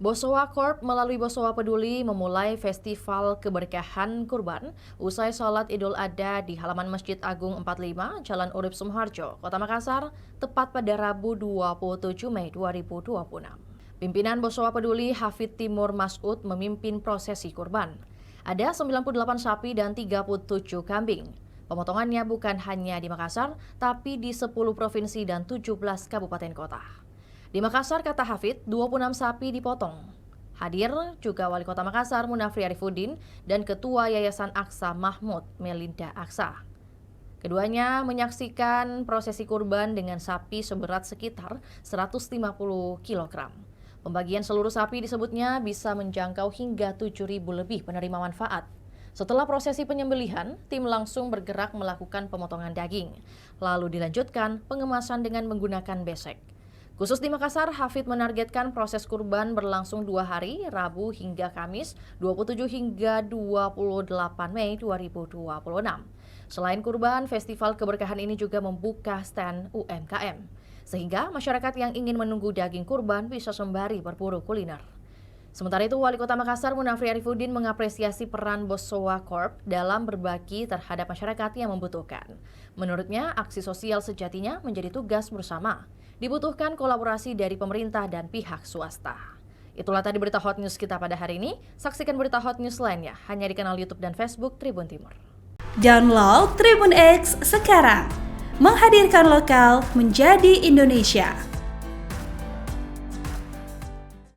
Bosowa Corp melalui Bosowa Peduli memulai Festival Keberkahan Kurban usai sholat Idul Adha di halaman Masjid Agung 45, Jalan Urip Sumoharjo, Kota Makassar, tepat pada Rabu 27 Mei 2026. Pimpinan Bosowa Peduli Hafid Timur Mas'ud memimpin prosesi kurban. Ada 98 sapi dan 37 kambing. Pemotongannya bukan hanya di Makassar, tapi di 10 provinsi dan 17 kabupaten kota. Di Makassar, kata Hafid, 26 sapi dipotong. Hadir juga Wali Kota Makassar Munafri Arifuddin dan Ketua Yayasan Aqsa Mahmud Melinda Aqsa. Keduanya menyaksikan prosesi kurban dengan sapi seberat sekitar 150 kg. Pembagian seluruh sapi disebutnya bisa menjangkau hingga 7.000 lebih penerima manfaat. Setelah prosesi penyembelihan, tim langsung bergerak melakukan pemotongan daging. Lalu dilanjutkan pengemasan dengan menggunakan besek. Khusus di Makassar, Hafid menargetkan proses kurban berlangsung 2 hari, Rabu hingga Kamis, 27 hingga 28 Mei 2026. Selain kurban, Festival Keberkahan ini juga membuka stand UMKM, sehingga masyarakat yang ingin menunggu daging kurban bisa sembari berburu kuliner. Sementara itu, Wali Kota Makassar Munafri Arifuddin mengapresiasi peran Bosowa Corp dalam berbagi terhadap masyarakat yang membutuhkan. Menurutnya, aksi sosial sejatinya menjadi tugas bersama. Dibutuhkan kolaborasi dari pemerintah dan pihak swasta. Itulah tadi berita hot news kita pada hari ini. Saksikan berita hot news lainnya hanya di kanal YouTube dan Facebook Tribun Timur. Download Tribun X sekarang. Menghadirkan lokal menjadi Indonesia.